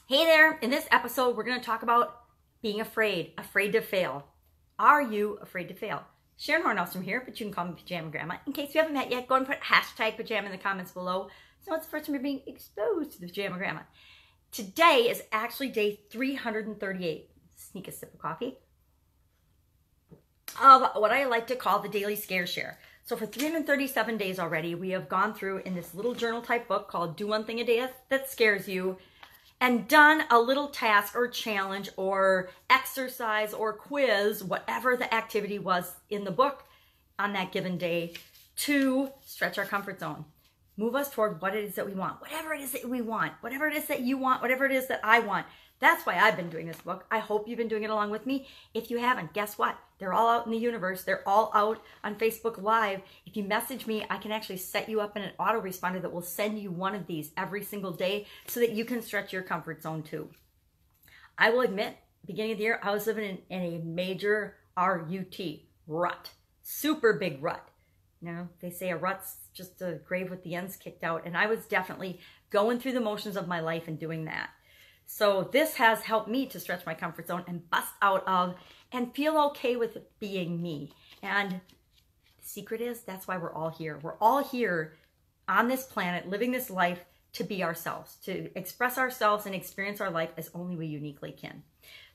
Hey there, in this episode, we're going to talk about being afraid to fail. Are you afraid to fail? Sharon Horne-Ellstrom here, but you can call me Pajama Grandma. In case you haven't met yet, go and put hashtag pajama in the comments below. So it's the first time you're being exposed to the Pajama Grandma. Today is actually day 338. Sneak a sip of coffee. Of what I like to call the daily scare share. So for 337 days already, we have gone through in this little journal type book called Do One Thing a Day That Scares You, and done a little task or challenge or exercise or quiz, whatever the activity was in the book on that given day, to stretch our comfort zone. Move us toward what it is that we want, whatever it is that we want, whatever it is that you want, whatever it is that I want. That's why I've been doing this book. I hope you've been doing it along with me. If you haven't, guess what? They're all out in the universe. They're all out on Facebook Live. If you message me, I can actually set you up in an autoresponder that will send you one of these every single day so that you can stretch your comfort zone too. I will admit, beginning of the year, I was living in a major R-U-T, rut. Super big rut. You know, they say a rut's just a grave with the ends kicked out. And I was definitely going through the motions of my life and doing that. So this has helped me to stretch my comfort zone and bust out of and feel okay with being me. And the secret is that's why we're all here. We're all here on this planet, living this life to be ourselves, to express ourselves and experience our life as only we uniquely can.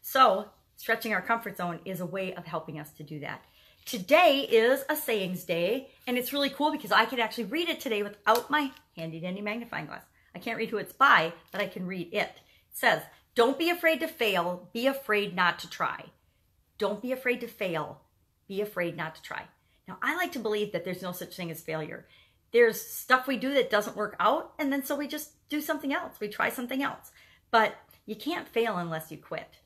So stretching our comfort zone is a way of helping us to do that. Today is a sayings day, and it's really cool because I can actually read it today without my handy dandy magnifying glass. I can't read who it's by, but I can read it. It says, don't be afraid to fail, be afraid not to try. Don't be afraid to fail, be afraid not to try. Now, I like to believe that there's no such thing as failure. There's stuff we do that doesn't work out, and then so we just do something else. We try something else. But you can't fail unless you quit.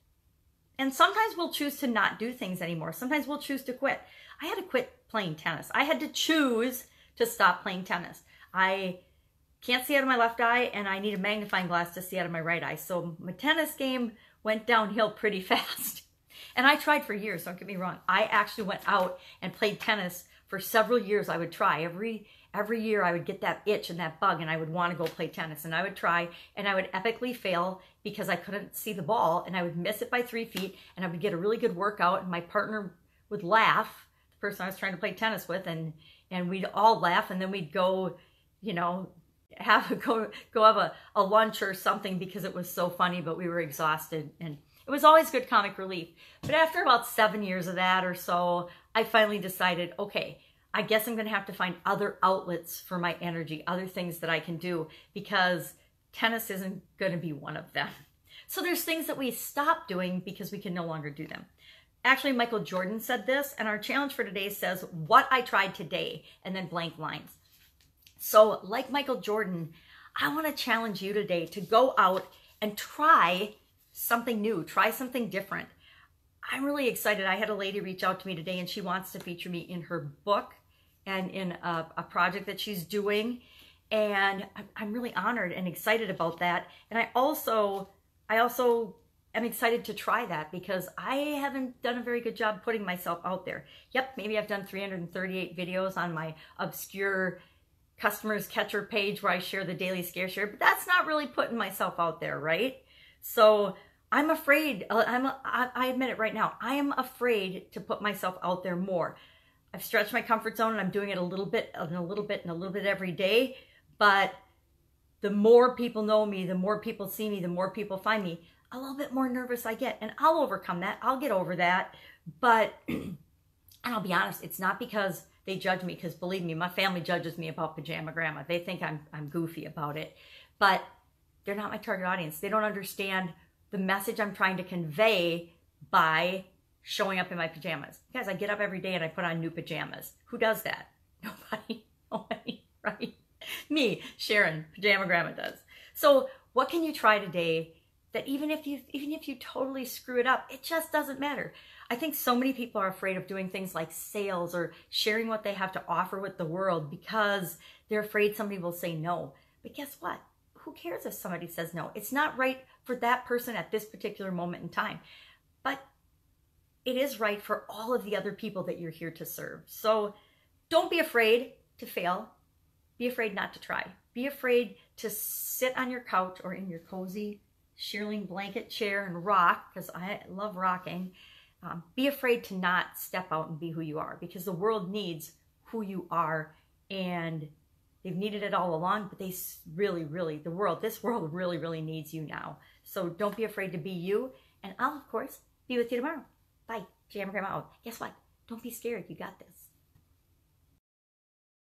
And sometimes we'll choose to not do things anymore. Sometimes we'll choose to quit. I had to quit playing tennis. I had to choose to stop playing tennis. I can't see out of my left eye, and I need a magnifying glass to see out of my right eye. So my tennis game went downhill pretty fast. And I tried for years, don't get me wrong. I actually went out and played tennis for several years. I would try. Every year I would get that itch and that bug, and I would want to go play tennis. And I would try, and I would epically fail because I couldn't see the ball, and I would miss it by 3 feet, and I would get a really good workout, and my partner would laugh, the person I was trying to play tennis with, and we'd all laugh, and then we'd go, you know, have a lunch or something because it was so funny, but we were exhausted, and it was always good comic relief. But after about 7 years of that or so, I finally decided, okay, I guess I'm going to have to find other outlets for my energy, other things that I can do, because tennis isn't going to be one of them. So there's things that we stop doing because we can no longer do them. Actually, Michael Jordan said this, and our challenge for today says, what I tried today, and then blank lines. So like Michael Jordan, I want to challenge you today to go out and try something new, try something different. I'm really excited. I had a lady reach out to me today, and she wants to feature me in her book and in a project that she's doing. And I'm really honored and excited about that. And I also am excited to try that because I haven't done a very good job putting myself out there. Yep, maybe I've done 338 videos on my obscure customers catcher page where I share the daily scare share, but that's not really putting myself out there, right? So I'm afraid, I admit it right now, I am afraid to put myself out there more. I've stretched my comfort zone, and I'm doing it a little bit and a little bit and a little bit every day, but the more people know me, the more people see me, the more people find me, a little bit more nervous I get, and I'll overcome that. I'll get over that, but, and I'll be honest, it's not because they judge me, because believe me, my family judges me about Pajama Grandma. They think I'm goofy about it, but they're not my target audience. They don't understand the message I'm trying to convey by showing up in my pajamas. Guys, I get up every day and I put on new pajamas. Who does that? Nobody, right? Me, Sharon, Pajama Grandma does. So what can you try today that even if you totally screw it up, it just doesn't matter? I think so many people are afraid of doing things like sales or sharing what they have to offer with the world because they're afraid somebody will say no. But guess what? Who cares if somebody says no? It's not right for that person at this particular moment in time. But it is right for all of the other people that you're here to serve. So don't be afraid to fail. Be afraid not to try. Be afraid to sit on your couch or in your cozy shearling blanket chair and rock, because I love rocking. Be afraid to not step out and be who you are, because the world needs who you are, and they've needed it all along, but they really, really, this world really, really needs you now. So don't be afraid to be you, and I'll, of course, be with you tomorrow. Bye. Jam Grandma out. Guess what? Don't be scared. You got this.